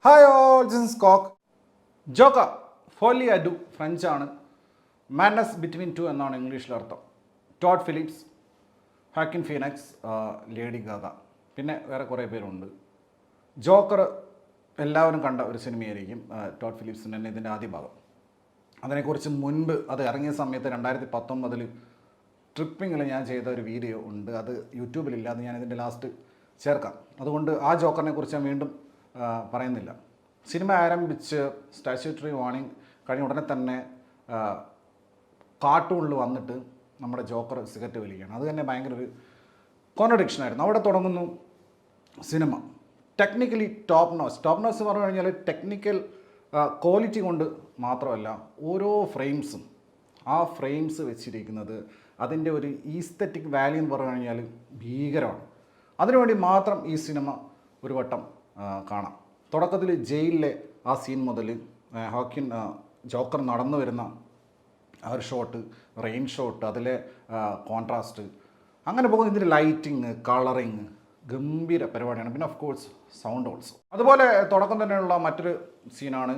Hi all ജിൻസ് കോക്ക് Joker ഫോലി അഡു ഫ്രഞ്ചാണ്. മാഡ്നസ് ബിറ്റ്വീൻ ടു എന്നാണ് ഇംഗ്ലീഷിൽ അർത്ഥം. Todd Phillips, Joaquin Phoenix, Lady Gaga, പിന്നെ വേറെ കുറേ പേരുണ്ട്. ജോക്കർ എല്ലാവരും കണ്ട ഒരു സിനിമയായിരിക്കും. ടോഡ് ഫിലിപ്സിൻ്റെ തന്നെ ഇതിൻ്റെ ആദ്യ ഭാഗം. അതിനെക്കുറിച്ച് മുൻപ് അത് ഇറങ്ങിയ സമയത്ത് 2019 ട്രിപ്പിങ്ങിൽ ഞാൻ ചെയ്ത ഒരു വീഡിയോ ഉണ്ട്. അത് യൂട്യൂബിലില്ല, അത് ഞാൻ ഇതിൻ്റെ ലാസ്റ്റ് ചേർക്കാം. അതുകൊണ്ട് ആ ജോക്കറിനെ കുറിച്ച് ഞാൻ വീണ്ടും പറയുന്നില്ല. സിനിമ ആരംഭിച്ച് സ്റ്റാച്യൂട്ടറി വാർണിംഗ് കഴിഞ്ഞ ഉടനെ തന്നെ കാർട്ടൂണിൽ വന്നിട്ട് നമ്മുടെ ജോക്കർ സിഗരറ്റ് വലിക്കുകയാണ്. അത് തന്നെ ഭയങ്കര ഒരു കോൺട്രഡിക്ഷനായിരുന്നു. അവിടെ തുടങ്ങുന്നു സിനിമ. ടെക്നിക്കലി ടോപ്പ് നോസ് പറഞ്ഞു കഴിഞ്ഞാൽ ടെക്നിക്കൽ ക്വാളിറ്റി കൊണ്ട് മാത്രമല്ല, ഓരോ ഫ്രെയിംസും ആ ഫ്രെയിംസ് വെച്ചിരിക്കുന്നത് അതിൻ്റെ ഒരു ഈസ്തറ്റിക് വാല്യൂ എന്ന് പറഞ്ഞു കഴിഞ്ഞാൽ ഭീകരമാണ്. അതിനുവേണ്ടി മാത്രം ഈ സിനിമ ഒരു വട്ടം കാണാം. തുടക്കത്തിൽ ജയിലിലെ ആ സീൻ മുതൽ ഹാക്കിൻ ജോക്കർ നടന്നു വരുന്ന ആ ഒരു ഷോട്ട്, റെയിൻ ഷോട്ട്, അതിലെ കോൺട്രാസ്റ്റ്, അങ്ങനെ പോകുന്ന ഇതിൻ്റെ ലൈറ്റിങ്, കളറിങ് ഗംഭീര പരിപാടിയാണ്. പിന്നെ ഓഫ് കോഴ്സ് സൗണ്ട് ഓൾസോ. അതുപോലെ തുടക്കം തന്നെയുള്ള മറ്റൊരു സീനാണ്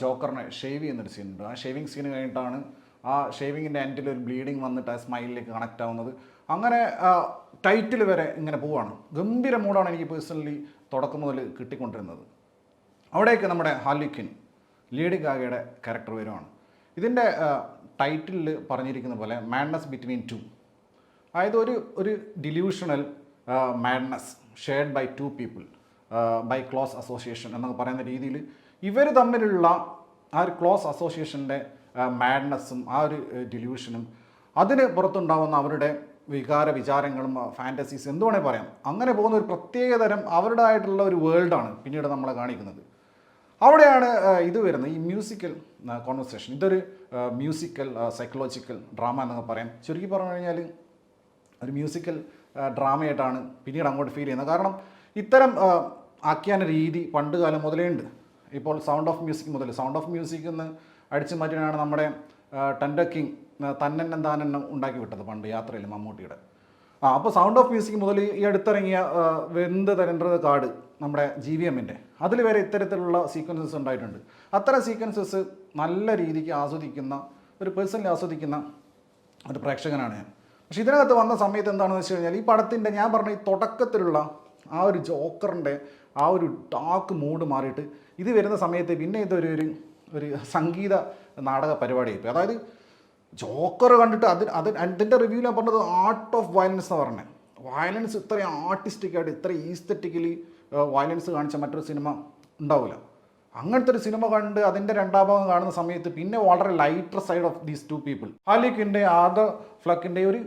ജോക്കറിനെ ഷേവ് ചെയ്യുന്നൊരു സീനുണ്ട്. ആ ഷേവിങ് സീൻ കഴിഞ്ഞിട്ടാണ് ആ ഷേവിങ്ങിൻ്റെ എൻഡിൽ ഒരു ബ്ലീഡിങ് വന്നിട്ട് ആ സ്മൈലിലേക്ക് കണക്റ്റ് ആവുന്നത്. അങ്ങനെ ടൈറ്റിൽ വരെ ഇങ്ങനെ പോവുകയാണ്. ഗംഭീര മൂഡാണ് എനിക്ക് പേഴ്സണലി തുടക്കം മുതൽ കിട്ടിക്കൊണ്ടിരുന്നത്. അവിടേക്ക് നമ്മുടെ ഹാർലി ക്വിൻ, ലേഡി ഗാഗയുടെ ക്യാരക്ടർ വരുവാണ്. ഇതിൻ്റെ ടൈറ്റിലിൽ പറഞ്ഞിരിക്കുന്ന പോലെ മാഡ്നസ് ബിറ്റ്വീൻ ടു, അതായത് ഒരു delusional madness shared by two people by close association എന്നൊക്കെ പറയുന്ന രീതിയിൽ ഇവർ തമ്മിലുള്ള ആ ഒരു ക്ലോസ് അസോസിയേഷൻ്റെ മാഡ്നസ്സും ആ ഒരു ഡിലൂഷനും അതിന് പുറത്തുണ്ടാകുന്ന അവരുടെ വിചാരങ്ങളും ഫാൻറ്റസീസ് എന്ത് വേണേൽ പറയാം, അങ്ങനെ പോകുന്ന ഒരു പ്രത്യേകതരം അവരുടേതായിട്ടുള്ള ഒരു വേൾഡാണ് പിന്നീട് നമ്മളെ കാണിക്കുന്നത്. അവിടെയാണ് ഇത് വരുന്നത്, ഈ മ്യൂസിക്കൽ കോൺവെർസേഷൻ. ഇതൊരു മ്യൂസിക്കൽ സൈക്കോളജിക്കൽ ഡ്രാമ എന്നൊക്കെ പറയാം. ചുരുക്കി പറഞ്ഞു കഴിഞ്ഞാൽ ഒരു മ്യൂസിക്കൽ ഡ്രാമയായിട്ടാണ് പിന്നീട് അങ്ങോട്ട് ഫീൽ ചെയ്യുന്നത്. കാരണം ഇത്തരം ആഖ്യാന രീതി പണ്ട് കാലം മുതലേ ഉണ്ട്. ഇപ്പോൾ സൗണ്ട് ഓഫ് മ്യൂസിക് മുതൽ, സൗണ്ട് ഓഫ് മ്യൂസിക് എന്ന് അടിച്ചു മാറ്റിയാണ് നമ്മുടെ ടെൻഡർ കിങ് തന്നെണ്ണം താനെണ്ണം ഉണ്ടാക്കി വിട്ടത് പണ്ട് യാത്രയിൽ മമ്മൂട്ടിയുടെ. അപ്പോൾ സൗണ്ട് ഓഫ് മ്യൂസിക് മുതൽ ഈ അടുത്തിറങ്ങിയ വെന്ത് തരേണ്ടത് കാട് നമ്മുടെ GVMൻ്റെ അതിൽ വരെ ഇത്തരത്തിലുള്ള സീക്വൻസസ് ഉണ്ടായിട്ടുണ്ട്. അത്തരം സീക്വൻസസ് നല്ല രീതിക്ക് ആസ്വദിക്കുന്ന ഒരു പേഴ്സണലി ആസ്വദിക്കുന്ന ഒരു പ്രേക്ഷകനാണ് ഞാൻ. പക്ഷേ ഇതിനകത്ത് വന്ന സമയത്ത് എന്താണെന്ന് വെച്ച് കഴിഞ്ഞാൽ ഈ പടത്തിൻ്റെ ഞാൻ പറഞ്ഞ ഈ തുടക്കത്തിലുള്ള ആ ഒരു ജോക്കറിൻ്റെ ആ ഒരു ഡാർക്ക് മൂഡ് മാറിയിട്ട് ഇത് വരുന്ന സമയത്ത് പിന്നെ ഇതൊരു ഒരു സംഗീത നാടക പരിപാടിയായിപ്പോയി. അതായത് ജോക്കർ കണ്ടിട്ട് അതിൻ്റെ റിവ്യൂ ഞാൻ പറഞ്ഞത് ആർട്ട് ഓഫ് വയലൻസ് എന്ന് പറഞ്ഞത്. വയലൻസ് ഇത്രയും ആർട്ടിസ്റ്റിക്കായിട്ട് ഇത്രയും ഈസ്തറ്റിക്കലി വയലൻസ് കാണിച്ച മറ്റൊരു സിനിമ ഉണ്ടാവില്ല. അങ്ങനത്തെ ഒരു സിനിമ കണ്ട് അതിൻ്റെ രണ്ടാം ഭാഗം കാണുന്ന സമയത്ത് പിന്നെ വളരെ lighter side of these two people, Harley ക്വിൻ്റെ ആദർ ഫ്ലക്കിൻ്റെ ഒരു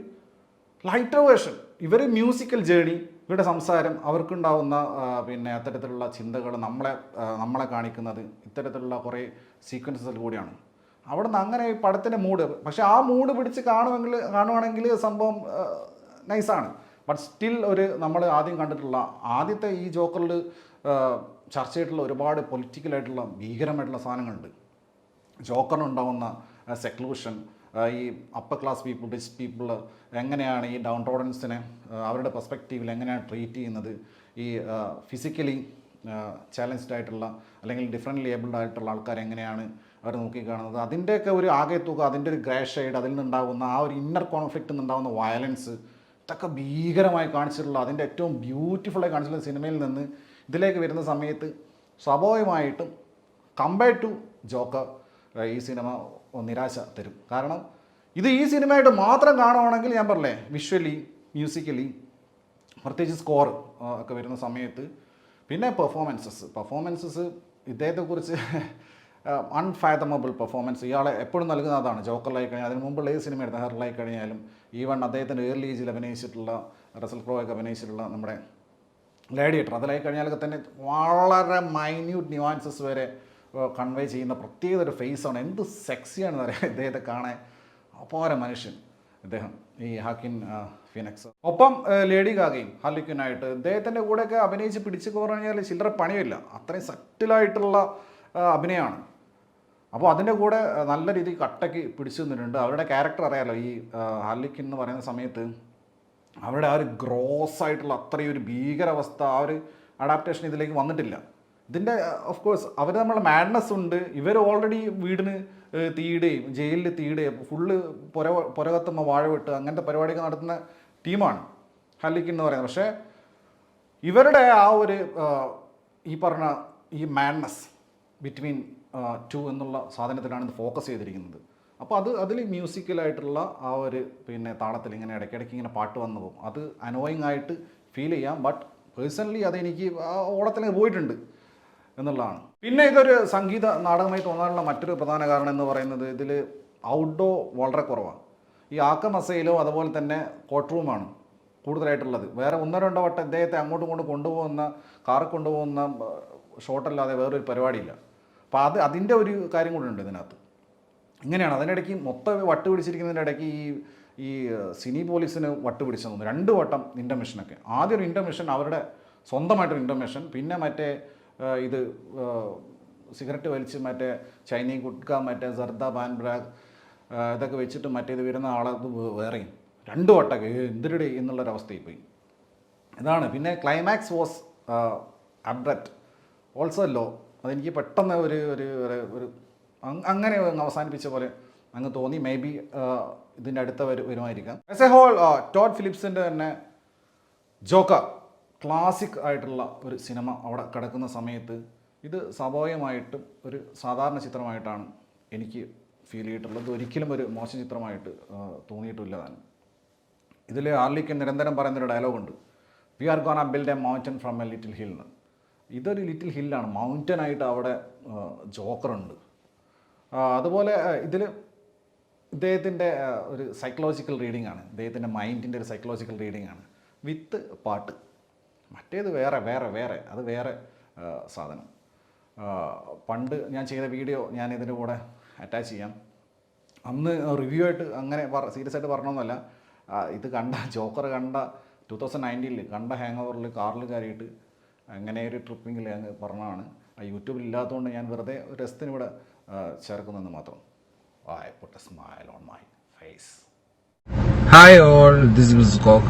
ലൈറ്റർ വേർഷൻ. ഇവർ മ്യൂസിക്കൽ ജേണി, ഇവരുടെ സംസാരം, അവർക്കുണ്ടാവുന്ന പിന്നെ അത്തരത്തിലുള്ള ചിന്തകൾ നമ്മളെ കാണിക്കുന്നത് ഇത്തരത്തിലുള്ള കുറേ സീക്വൻസസിൽ കൂടിയാണ്. അവിടെ നിന്ന് അങ്ങനെ ഈ പടത്തിൻ്റെ മൂഡ്, പക്ഷേ ആ മൂഡ് പിടിച്ച് കാണുവാണെങ്കിൽ സംഭവം നൈസാണ്. ബട്ട് സ്റ്റിൽ നമ്മൾ ആദ്യം കണ്ടിട്ടുള്ള ആദ്യത്തെ ഈ ജോക്കറിൽ ചർച്ച ചെയ്തിട്ടുള്ള ഒരുപാട് പൊളിറ്റിക്കലായിട്ടുള്ള ഭീകരമായിട്ടുള്ള സാധനങ്ങളുണ്ട്. ജോക്കറിനുണ്ടാവുന്ന സെക്ലൂഷൻ, ഈ upper class people, rich people എങ്ങനെയാണ് ഈ ഡൗൺ റോഡൻസിനെ അവരുടെ പെർസ്പെക്റ്റീവിൽ എങ്ങനെയാണ് ട്രീറ്റ് ചെയ്യുന്നത്, ഈ ഫിസിക്കലി ചാലഞ്ച്ഡ് ആയിട്ടുള്ള അല്ലെങ്കിൽ ഡിഫറെൻ്റ്ലി ഏബിൾഡ് ആയിട്ടുള്ള ആൾക്കാർ എങ്ങനെയാണ് അവർ നോക്കിക്കാണുന്നത്, അതിൻ്റെയൊക്കെ ഒരു ആകെ തുക, അതിൻ്റെ ഒരു ഗ്രേ ഷെയ്ഡ്, അതിൽ നിന്നുണ്ടാകുന്ന ആ ഒരു ഇന്നർ കോൺഫ്ലിക്റ്റ് നിന്നുണ്ടാകുന്ന വയലൻസ്, ഇതൊക്കെ ഭീകരമായി കാണിച്ചിട്ടുള്ള, അതിൻ്റെ ഏറ്റവും ബ്യൂട്ടിഫുള്ളായി കാണിച്ചിട്ടുള്ള സിനിമയിൽ നിന്ന് ഇതിലേക്ക് വരുന്ന സമയത്ത് സ്വാഭാവികമായിട്ടും കമ്പയർഡ് ടു ജോക്കർ ഈ സിനിമ നിരാശ തരും. കാരണം ഇത് ഈ സിനിമയായിട്ട് മാത്രം കാണുവാണെങ്കിൽ ഞാൻ പറഞ്ഞേ വിഷ്വലി മ്യൂസിക്കലി പ്രത്യേകിച്ച് സ്കോർ ഒക്കെ വരുന്ന സമയത്ത്, പിന്നെ പെർഫോമൻസസ് ഇദ്ദേഹത്തെക്കുറിച്ച് അൺഫാതമബിൾ പെർഫോമൻസ് ഇയാളെ എപ്പോഴും നൽകുന്ന അതാണ്. ജോക്കറിലായി കഴിഞ്ഞാൽ അതിന് മുമ്പുള്ള ഏത് സിനിമ എടുത്ത ഹെറിലായി കഴിഞ്ഞാലും ഈവൺ അദ്ദേഹത്തിൻ്റെ ഏർലി ഏജിൽ അഭിനയിച്ചിട്ടുള്ള റസൽ ക്രോയൊക്കെ അഭിനയിച്ചിട്ടുള്ള നമ്മുടെ ഗ്ലാഡിയേറ്റർ, അതിലായി കഴിഞ്ഞാലൊക്കെ തന്നെ വളരെ മൈന്യൂട്ട് ന്യൂവാൻസസ് വരെ കൺവേ ചെയ്യുന്ന പ്രത്യേക ഒരു ഫേസാണ്. എന്ത് സെക്സിയാണെന്ന് പറയാം ഇദ്ദേഹത്തെ കാണാൻ. അപാര മനുഷ്യൻ ഇദ്ദേഹം, ഈ ഹാക്കിൻ ഫീനക്സ്. ഒപ്പം ലേഡി ഗാഗയും ഹാർലി ക്വിനായിട്ട് ഇദ്ദേഹത്തിൻ്റെ കൂടെയൊക്കെ അഭിനയിച്ച് പിടിച്ചു കഴിഞ്ഞാൽ ചില്ലറ പണിയില്ല, അത്രയും സറ്റിലായിട്ടുള്ള അഭിനയമാണ്. അപ്പോൾ അതിൻ്റെ കൂടെ നല്ല രീതിക്ക് കട്ടയ്ക്ക് പിടിച്ചു നിന്നിട്ടുണ്ട്. അവരുടെ ക്യാരക്ടർ അറിയാമല്ലോ, ഈ ഹാർലി ക്വിൻ എന്ന് പറയുന്ന സമയത്ത് അവരുടെ ആ ഒരു ഗ്രോസ് ആയിട്ടുള്ള അത്രയും ഒരു ഭീകരാവസ്ഥ, ആ ഒരു അഡാപ്റ്റേഷൻ ഇതിലേക്ക് വന്നിട്ടില്ല. ഇതിൻ്റെ ഓഫ് കോഴ്സ് അവർ നമ്മളെ മാഡ്നസ് ഉണ്ട്. ഇവർ ഓൾറെഡി വീടിന് തീയിടുകയും ജയിലിൽ തീയിടുകയും ഫുള്ള് പുരകത്തുമ്പോൾ വാഴ വെട്ട് അങ്ങനത്തെ പരിപാടിയൊക്കെ നടത്തുന്ന ടീമാണ് ഹാർലി എന്ന് പറയുന്നത്. പക്ഷേ ഇവരുടെ ആ ഒരു ഈ പറഞ്ഞ ഈ മാഡ്നസ് ബിറ്റ്വീൻ ടു എന്നുള്ള സാധനത്തിലാണ് ഇത് ഫോക്കസ് ചെയ്തിരിക്കുന്നത്. അപ്പോൾ അതിൽ മ്യൂസിക്കലായിട്ടുള്ള ആ ഒരു പിന്നെ താളത്തിൽ ഇങ്ങനെ ഇടയ്ക്കിടയ്ക്ക് ഇങ്ങനെ പാട്ട് വന്നു പോകും. അത് അനോയിങ് ആയിട്ട് ഫീൽ ചെയ്യാം. ബട്ട് പേഴ്സണലി അതെനിക്ക് ഓടത്തിൽ പോയിട്ടുണ്ട് എന്നുള്ളതാണ്. പിന്നെ ഇതൊരു സംഗീത നാടകമായി തോന്നാനുള്ള മറ്റൊരു പ്രധാന കാരണം എന്ന് പറയുന്നത് ഇതിൽ ഔട്ട്ഡോർ വളരെ കുറവാണ്. ഈ ആക്കമസയിലോ അതുപോലെ തന്നെ കോർട്ട് റൂമാണ് കൂടുതലായിട്ടുള്ളത്. വേറെ 1-2 വട്ടം ഇദ്ദേഹത്തെ അങ്ങോട്ടും ഇങ്ങോട്ടും കൊണ്ടുപോകുന്ന കാറിൽ കൊണ്ടുപോകുന്ന ഷോട്ടല്ലാതെ വേറൊരു പരിപാടിയില്ല. അപ്പോൾ അതിൻ്റെ ഒരു കാര്യം കൂടെ ഉണ്ട് ഇതിനകത്ത്. ഇങ്ങനെയാണ് അതിനിടയ്ക്ക് മൊത്തം വട്ട് പിടിച്ചിരിക്കുന്നതിൻ്റെ ഇടയ്ക്ക് ഈ സിനി പോലീസിന് വട്ട് പിടിച്ചു തോന്നുന്നു 2 വട്ടം ഇൻ്റർമിഷനൊക്കെ. ആദ്യം ഒരു ഇൻ്റർമിഷൻ അവരുടെ സ്വന്തമായിട്ടൊരു ഇൻ്റർമിഷൻ, പിന്നെ മറ്റേ ഇത് സിഗരറ്റ് വലിച്ച് മറ്റേ ചൈനീ ഗുഡ്ക മറ്റേ സർദ പാൻ ബ്രാഗ് ഇതൊക്കെ വെച്ചിട്ട് മറ്റേത് വരുന്ന ആളത് വേറെയും 2 വട്ടമൊക്കെ എന്തിരുടെ എന്നുള്ളൊരവസ്ഥയിൽ പോയി. ഇതാണ്. പിന്നെ climax was abrupt also low. അതെനിക്ക് പെട്ടെന്ന് ഒരു അങ്ങനെ അവസാനിപ്പിച്ച പോലെ അങ്ങ് തോന്നി. മേ ബി ഇതിൻ്റെ അടുത്ത വരുമായിരിക്കാം. ആസ് എ ഹോൾ ടോഡ് ഫിലിപ്സിൻ്റെ തന്നെ ജോക്കർ ക്ലാസിക് ആയിട്ടുള്ള ഒരു സിനിമ അവിടെ കിടക്കുന്ന സമയത്ത് ഇത് സ്വാഭാവികമായിട്ടും ഒരു സാധാരണ ചിത്രമായിട്ടാണ് എനിക്ക് ഫീൽ ചെയ്തിട്ടുള്ളത്. ഒരിക്കലും ഒരു മോശം ചിത്രമായിട്ട് തോന്നിയിട്ടില്ല താൻ. ഇതിൽ ഹാർലിക്ക് നിരന്തരം പറയുന്നൊരു ഡയലോഗുണ്ട്, we are gonna build a mountain from a little hill എന്ന്. ഇതൊരു ലിറ്റിൽ ഹില്ലാണ്, മൗണ്ടനായിട്ട് അവിടെ ജോക്കറുണ്ട്. അതുപോലെ ഇതിൽ ഇദ്ദേഹത്തിൻ്റെ ഒരു സൈക്കോളജിക്കൽ റീഡിംഗ് ആണ്, ഇദ്ദേഹത്തിൻ്റെ മൈൻഡിൻ്റെ ഒരു സൈക്കോളജിക്കൽ റീഡിംഗ് ആണ് വിത്ത് പാട്ട്. മറ്റേത് വേറെ അത് വേറെ സാധനം. പണ്ട് ഞാൻ ചെയ്ത വീഡിയോ ഞാൻ ഇതിൻ്റെ കൂടെ അറ്റാച്ച് ചെയ്യാം. അന്ന് റിവ്യൂ ആയിട്ട് അങ്ങനെ സീരിയസ് ആയിട്ട് പറഞ്ഞൊന്നുമല്ല. ഇത് കണ്ട ജോക്കർ കണ്ട 2019 കണ്ട ഹാങ് ഓവറിൽ കാറിൽ കയറിയിട്ട് അങ്ങനെ ഒരു ട്രിപ്പിങ്ങിൽ അങ്ങ് പറഞ്ഞതാണ്. യൂട്യൂബിൽ ഇല്ലാത്തതുകൊണ്ട് ഞാൻ വെറുതെ ഒരു രസത്തിന് ഇവിടെ ചേർക്കുന്നതെന്ന് മാത്രം. I put a smile on my face. Hi all, this is Cock.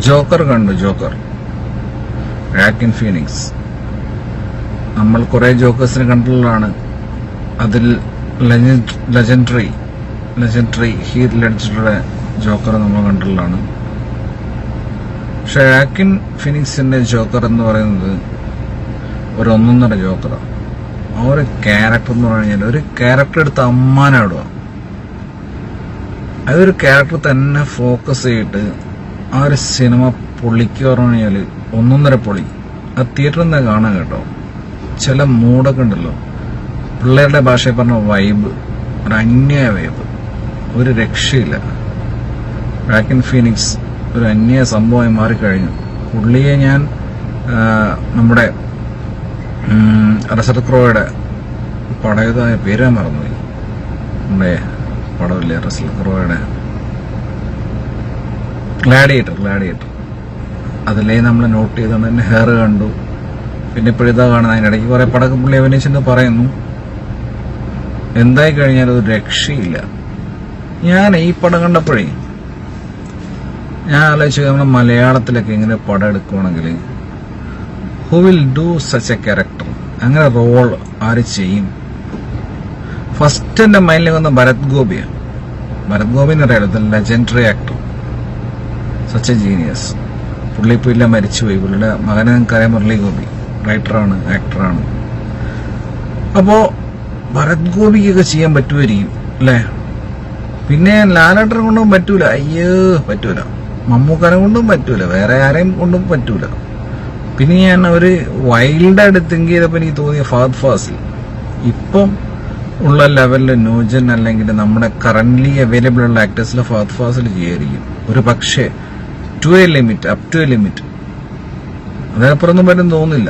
Joker കണ്ടു. Joker Joaquin Phoenix. നമ്മൾ കുറേ ജോക്കേഴ്സിനെ കണ്ടിട്ടുള്ളതാണ്. അതിൽ ലെജൻഡറി ഹീത്ത് ലെഡ്ജറുടെ ജോക്കർ നമ്മൾ കണ്ടിട്ടുള്ളതാണ്. പക്ഷെ റാക്കിൻ ഫിനിക്സിന്റെ ജോക്കർ എന്ന് പറയുന്നത് ഒരു 1.5 ജോക്കറാണ്. ആ ഒരു ക്യാരക്ടർ എന്ന് പറഞ്ഞാൽ ഒരു ക്യാരക്ടർ എടുത്ത് അമ്മാനാടുക. അതൊരു ക്യാരക്ടർ തന്നെ ഫോക്കസ് ചെയ്തിട്ട് ആ ഒരു സിനിമ പൊളിക്കുക പറഞ്ഞു കഴിഞ്ഞാൽ 1.5 പൊളി. ആ തിയേറ്ററിൽ നിന്ന് കാണാൻ കേട്ടോ. ചില മൂഡൊക്കെ ഉണ്ടല്ലോ, പിള്ളേരുടെ ഭാഷയിൽ പറഞ്ഞ വൈബ്, ഒരു അന്യായ വൈബ്, ഒരു രക്ഷയില്ല. റാക്കിൻ ഫീനിക്സ് ഒരു അന്യായ സംഭവമായി മാറിക്കഴിഞ്ഞു. പുള്ളിയെ ഞാൻ നമ്മുടെ റസൽ ക്രോയുടെ പടയതായ പേര് മറന്നുപോയി. നമ്മുടെ പടമില്ലേ റസൽ ക്രോയുടെ ഗ്ലാഡിയേറ്റർ അതിലേ നമ്മൾ നോട്ട് ചെയ്തുകൊണ്ട് തന്നെ ഹെയർ കണ്ടു. പിന്നെ ഇപ്പോഴിതാ കാണുന്നത്. അതിനിടയ്ക്ക് കുറെ പടക്ക പുള്ളി അഭിനയിച്ചെന്ന് പറയുന്നു. എന്തായി കഴിഞ്ഞാൽ ഒരു രക്ഷയില്ല. ഞാൻ ഈ പടം കണ്ടപ്പോഴേ ഞാൻ ആലോചിച്ചു, നമ്മുടെ മലയാളത്തിലൊക്കെ ഇങ്ങനെ പടം എടുക്കുവാണെങ്കിൽ who will do such A character, അങ്ങനെ റോൾ ആര് ചെയ്യും? ഫസ്റ്റ് എന്റെ മൈൻഡിൽ വന്ന ഭരത് ഗോപിയാണ്. ഭരത് ഗോപി എന്ന് പറയാലോ, legendary actor, such A genius. പുള്ളി ഇപ്പോൾ ഇല്ല, മരിച്ചുപോയി. പുള്ളിയുടെ മകനെ നിങ്ങൾക്കറിയാം, മുരളി ഗോപി, റൈറ്ററാണ്, ആക്ടറാണ്. അപ്പോ ഭരത് ഗോപിക്കൊക്കെ ചെയ്യാൻ പറ്റുമായിരിക്കും അല്ലേ? പിന്നെ ലാലേട്ടനെ കൊണ്ടും പറ്റൂല, പറ്റൂല. മമ്മൂക്കനെ കൊണ്ടും പറ്റൂല, വേറെ ആരെയും കൊണ്ടും പറ്റൂല. പിന്നെ ഞാൻ ഒരു വൈൽഡായിട്ട് തിങ്ക് ചെയ്തപ്പോൾ എനിക്ക് തോന്നിയ ഫഹദ് ഫാസിൽ ഇപ്പം ഉള്ള ലെവലിൽ ന്യൂജൻ അല്ലെങ്കിൽ നമ്മുടെ കറന്റ്ലി അവൈലബിൾ ഉള്ള ആക്ടേഴ്സിലെ ഫഹദ് ഫാസിൽ ചെയ്യായിരിക്കും. ഒരു പക്ഷേ അപ് ടു എ ലിമിറ്റ് അതേപ്പുറമൊന്നും പറ്റും തോന്നില്ല.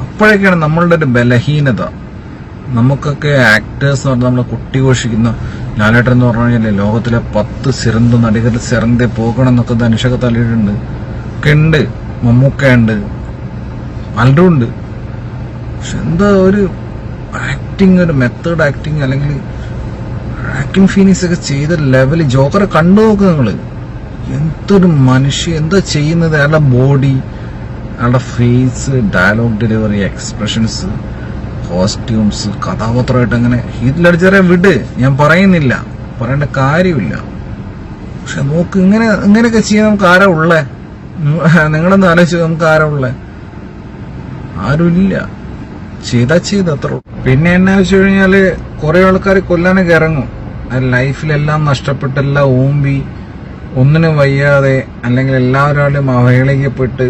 അപ്പോഴൊക്കെയാണ് നമ്മളുടെ ഒരു ബലഹീനത. നമുക്കൊക്കെ ആക്ടേഴ്സ് എന്ന് പറഞ്ഞാൽ നമ്മളെ കുട്ടി ഘോഷിക്കുന്ന ലാലേട്ടൻ എന്ന് പറഞ്ഞു കഴിഞ്ഞാൽ ലോകത്തിലെ 10 സിറന്ത നടികരിൽ സിറന്തേ പോകണം എന്നൊക്കെ ധനുഷൊക്കെ തള്ളിയിട്ടുണ്ട്. ഒക്കെ ഉണ്ട്, മമ്മൂക്ക ഉണ്ട്, പലരും ഉണ്ട്. പക്ഷെ എന്താ ഒരു ആക്ടിങ്, ഒരു മെത്തേഡ് ആക്ടിങ്, അല്ലെങ്കിൽ റാക്കിൻ ഫീനിക്സ് ഒക്കെ ചെയ്ത ലെവല് ജോക്കറെ കണ്ടു നോക്ക് നിങ്ങള്. എന്തൊരു മനുഷ്യ, എന്താ ചെയ്യുന്നത്, അയാളുടെ ബോഡി, അയാളുടെ face, dialogue delivery, expressions, costumes, കഥാപാത്രമായിട്ട് അങ്ങനെ ഹീത്ത് ലെഡ്ജറെ വിട്, ഞാൻ പറയുന്നില്ല, പറയേണ്ട കാര്യമില്ല. പക്ഷെ നോക്ക്, ഇങ്ങനെയൊക്കെ ചെയ്യാൻ നമുക്ക് ആരാ ഉള്ളേ? നിങ്ങളൊന്ന് ആലോചിച്ച്, നമുക്ക് ആരാ ഉള്ളേ? ആരുമില്ല. ചെയ്ത അത്ര. പിന്നെ എന്നാ വെച്ച് കഴിഞ്ഞാല് കുറെ ആൾക്കാർ കൊല്ലാനൊക്കെ ഇറങ്ങും. ലൈഫിലെല്ലാം നഷ്ടപ്പെട്ടെല്ലാം ഓമ്പി ഒന്നിനും വയ്യാതെ, അല്ലെങ്കിൽ എല്ലാവരും അവഹേളിക്കപ്പെട്ട്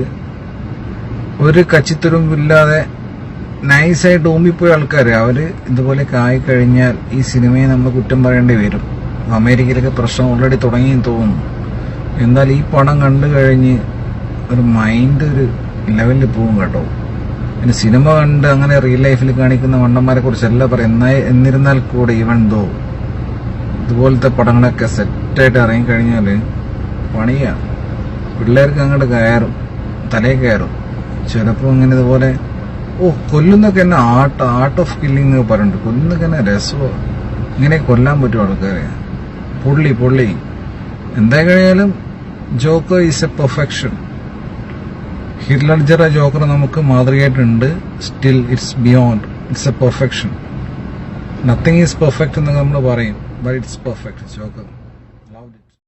ഒരു കച്ചിത്തുരുമ്പില്ലാതെ നൈസായിട്ട് ഓമ്പിപ്പോയ ആൾക്കാർ, അവര് ഇതുപോലെയൊക്കെ ആയിക്കഴിഞ്ഞാൽ ഈ സിനിമയെ നമ്മൾ കുറ്റം പറയേണ്ടി വരും. അമേരിക്കയിലൊക്കെ പ്രശ്നം ഓൾറെഡി തുടങ്ങിയെന്ന് തോന്നുന്നു. എന്നാൽ ഈ പടം കണ്ടു കഴിഞ്ഞ് ഒരു മൈൻഡ് ഒരു ലെവലിൽ പോകും കേട്ടോ. പിന്നെ സിനിമ കണ്ട് അങ്ങനെ റിയൽ ലൈഫിൽ കാണിക്കുന്ന വണ്ടന്മാരെ കുറിച്ചല്ല പറയാം. എന്നിരുന്നാൽ കൂടെ ഈവൻ ദോ ഇതുപോലത്തെ പടങ്ങളൊക്കെ സെറ്റായിട്ട് ഇറങ്ങിക്കഴിഞ്ഞാൽ പണിയാണ്. പിള്ളേർക്ക് അങ്ങോട്ട് കയറും, തലയിൽ കയറും. ചിലപ്പോൾ ഇങ്ങനെ ഇതുപോലെ കൊല്ലുന്നൊക്കെ എന്നെ ആർട്ട് ഓഫ് കില്ലിങ് എന്നൊക്കെ പറയുന്നുണ്ട്. കൊല്ലുന്നൊക്കെ എന്നെ രസമോ, ഇങ്ങനെ കൊല്ലാൻ പറ്റും ആൾക്കാരെ. പൊള്ളി എന്തായി കഴിഞ്ഞാലും Joker is a perfection. Heath ലെഡ്ജറുടെ ജോക്കർ നമുക്ക് മാതൃകയായിട്ടുണ്ട്. Still it's beyond, it's a perfection. Nothing is perfect എന്ന് നമ്മൾ പറയും, ബട്ട് ഇറ്റ്സ് പെർഫെക്റ്റ് ജോക്കർ.